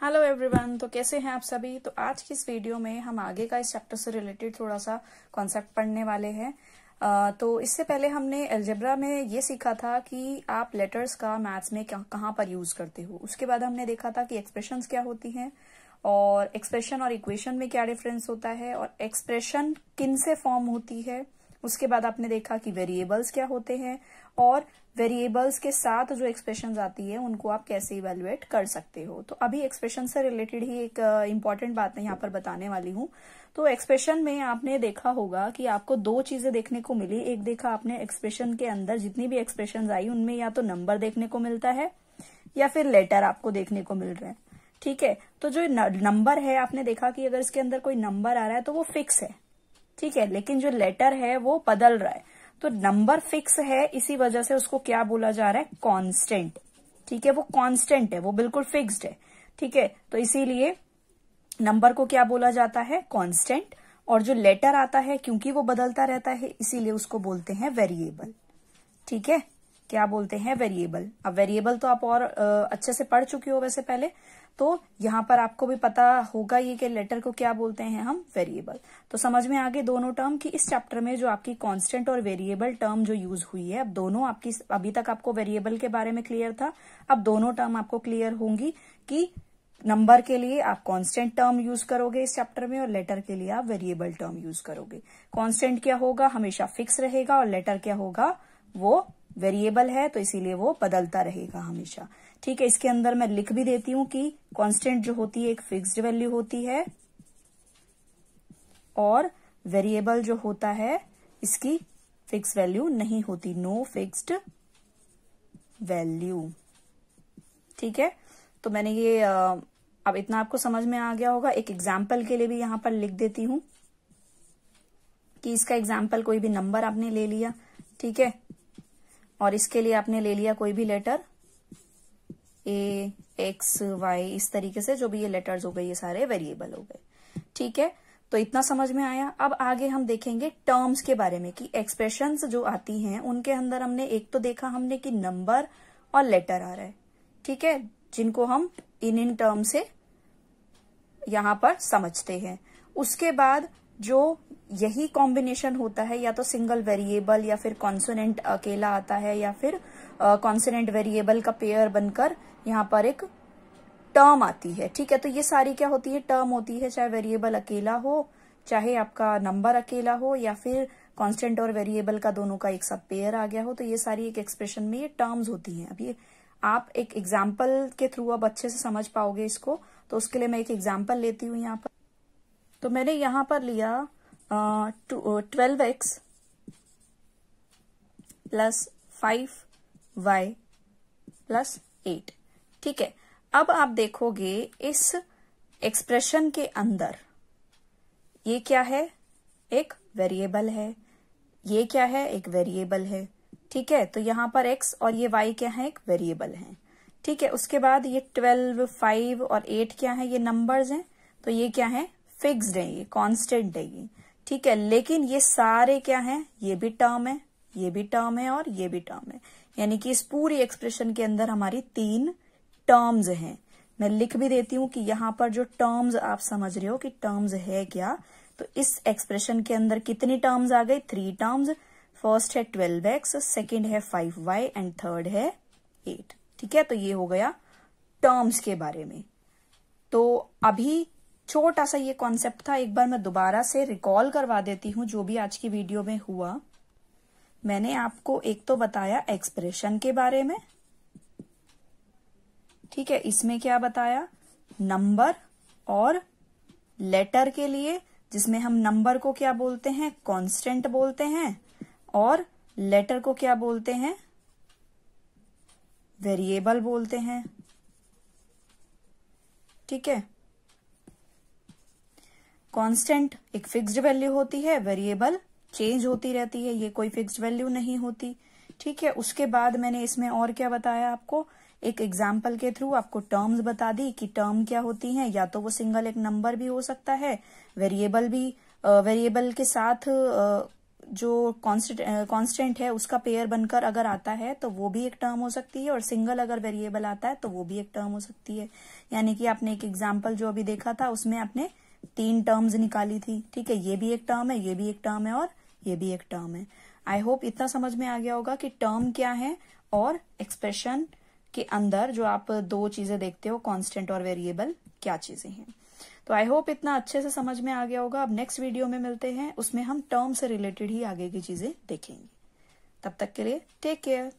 Hello everyone. तो कैसे हैं आप सभी। तो आज की इस वीडियो में हम आगे का इस चैप्टर से रिलेटेड थोड़ा सा कॉन्सेप्ट पढ़ने वाले हैं। तो इससे पहले हमने अलजेब्रा में ये सीखा था कि आप लेटर्स का मैथ्स में कहाँ पर यूज करते हो। उसके बाद हमने देखा था कि एक्सप्रेशंस क्या होती हैं और एक्सप्रेशन और इक्वेशन में क्या डिफरेंस होता है और एक्सप्रेशन किन से फॉर्म होती है। उसके बाद आपने देखा कि वेरिएबल्स क्या होते हैं और वेरिएबल्स के साथ जो एक्सप्रेशंस आती है उनको आप कैसे इवेलुएट कर सकते हो। तो अभी एक्सप्रेशन से रिलेटेड ही एक इम्पॉर्टेंट बात मैं यहाँ पर बताने वाली हूँ। तो एक्सप्रेशन में आपने देखा होगा कि आपको दो चीजें देखने को मिली। एक देखा आपने एक्सप्रेशन के अंदर जितनी भी एक्सप्रेशंस आई उनमें या तो नंबर देखने को मिलता है या फिर लेटर आपको देखने को मिल रहे हैं। ठीक है, तो जो नंबर है आपने देखा कि अगर इसके अंदर कोई नंबर आ रहा है तो वो फिक्स है। ठीक है, लेकिन जो लेटर है वो बदल रहा है। तो नंबर फिक्स है, इसी वजह से उसको क्या बोला जा रहा है, कांस्टेंट। ठीक है, वो कांस्टेंट है, वो बिल्कुल फिक्स्ड है। ठीक है, तो इसीलिए नंबर को क्या बोला जाता है, कांस्टेंट। और जो लेटर आता है क्योंकि वो बदलता रहता है इसीलिए उसको बोलते हैं वेरिएबल। ठीक है, क्या बोलते हैं, वेरिएबल। अब वेरिएबल तो आप और अच्छे से पढ़ चुके हो वैसे पहले, तो यहां पर आपको भी पता होगा ये कि लेटर को क्या बोलते हैं हम, वेरिएबल। तो समझ में आ गए दोनों टर्म की। इस चैप्टर में जो आपकी कांस्टेंट और वेरिएबल टर्म जो यूज हुई है, अब दोनों आपकी, अभी तक आपको वेरिएबल के बारे में क्लियर था, अब दोनों टर्म आपको क्लियर होंगी कि नंबर के लिए आप कांस्टेंट टर्म यूज करोगे इस चैप्टर में और लेटर के लिए आप वेरिएबल टर्म यूज करोगे। कांस्टेंट क्या होगा, हमेशा फिक्स रहेगा, और लेटर क्या होगा, वो वेरिएबल है तो इसीलिए वो बदलता रहेगा हमेशा। ठीक है, इसके अंदर मैं लिख भी देती हूं कि कांस्टेंट जो होती है एक फिक्स्ड वैल्यू होती है और वेरिएबल जो होता है इसकी फिक्स वैल्यू नहीं होती, नो फिक्स्ड वैल्यू। ठीक है, तो मैंने ये अब इतना आपको समझ में आ गया होगा। एक एग्जाम्पल के लिए भी यहां पर लिख देती हूं कि इसका एग्जाम्पल कोई भी नंबर आपने ले लिया, ठीक है, और इसके लिए आपने ले लिया कोई भी लेटर ए, एक्स, वाई, इस तरीके से जो भी ये लेटर्स हो गए ये सारे वेरिएबल हो गए। ठीक है, तो इतना समझ में आया। अब आगे हम देखेंगे टर्म्स के बारे में कि एक्सप्रेशंस जो आती हैं उनके अंदर हमने एक तो देखा हमने कि नंबर और लेटर आ रहा है। ठीक है, जिनको हम इन टर्म से यहां पर समझते हैं। उसके बाद जो यही कॉम्बिनेशन होता है, या तो सिंगल वेरिएबल या फिर कॉन्सोनेंट अकेला आता है या फिर कॉन्सोनेंट वेरिएबल का पेयर बनकर यहाँ पर एक टर्म आती है। ठीक है, तो ये सारी क्या होती है, टर्म होती है, चाहे वेरिएबल अकेला हो, चाहे आपका नंबर अकेला हो, या फिर कांस्टेंट और वेरिएबल का दोनों का एक सब पेयर आ गया हो। तो ये सारी एक एक्सप्रेशन में ये टर्म्स होती हैं। अब ये आप एक एग्जाम्पल के थ्रू अब अच्छे से समझ पाओगे इसको। तो उसके लिए मैं एक एग्जाम्पल लेती हूँ यहाँ पर। तो मैंने यहाँ पर लिया 12x प्लस 5y प्लस 8। ठीक है, अब आप देखोगे इस एक्सप्रेशन के अंदर ये क्या है, एक वेरिएबल है, ये क्या है, एक वेरिएबल है। ठीक है, तो यहां पर x और ये y क्या है, एक वेरिएबल है। ठीक है, उसके बाद ये 12, 5 और 8 क्या है, ये नंबर्स हैं, तो ये क्या है, फिक्स्ड है, ये कांस्टेंट है ये। ठीक है, लेकिन ये सारे क्या हैं, ये भी टर्म है, ये भी टर्म है और ये भी टर्म है। यानी कि इस पूरी एक्सप्रेशन के अंदर हमारी 3 टर्म्स हैं। मैं लिख भी देती हूं कि यहां पर जो टर्म्स आप समझ रहे हो कि टर्म्स है क्या। तो इस एक्सप्रेशन के अंदर कितनी टर्म्स आ गई, 3 टर्म्स। फर्स्ट है 12x, सेकेंड है 5y एंड थर्ड है 8। ठीक है, तो ये हो गया टर्म्स के बारे में। तो अभी छोटा सा ये कॉन्सेप्ट था, एक बार मैं दोबारा से रिकॉल करवा देती हूँ जो भी आज की वीडियो में हुआ। मैंने आपको एक तो बताया एक्सप्रेशन के बारे में, ठीक है, इसमें क्या बताया, नंबर और लेटर के लिए, जिसमें हम नंबर को क्या बोलते हैं, कांस्टेंट बोलते हैं, और लेटर को क्या बोलते हैं, वेरिएबल बोलते हैं। ठीक है, कांस्टेंट एक फिक्स्ड वैल्यू होती है, वेरिएबल चेंज होती रहती है, ये कोई फिक्स्ड वैल्यू नहीं होती। ठीक है, उसके बाद मैंने इसमें और क्या बताया आपको, एक एग्जाम्पल के थ्रू आपको टर्म्स बता दी कि टर्म क्या होती हैं, या तो वो सिंगल एक नंबर भी हो सकता है, वेरिएबल भी, वेरिएबल के साथ जो कांस्टेंट है उसका पेयर बनकर अगर आता है तो वो भी एक टर्म हो सकती है, और सिंगल अगर वेरिएबल आता है तो वो भी एक टर्म हो सकती है। यानी कि आपने एक एग्जाम्पल जो अभी देखा था उसमें आपने 3 टर्म्स निकाली थी, ठीक है। ये भी एक टर्म है, ये भी एक टर्म है, और ये भी एक टर्म है। आई होप इतना समझ में आ गया होगा कि टर्म क्या है और एक्सप्रेशन के अंदर जो आप 2 चीजें देखते हो, कांस्टेंट और वेरिएबल, क्या चीजें हैं। तो आई होप इतना अच्छे से समझ में आ गया होगा। अब नेक्स्ट वीडियो में मिलते हैं, उसमें हम टर्म से रिलेटेड ही आगे की चीजें देखेंगे। तब तक के लिए टेक केयर।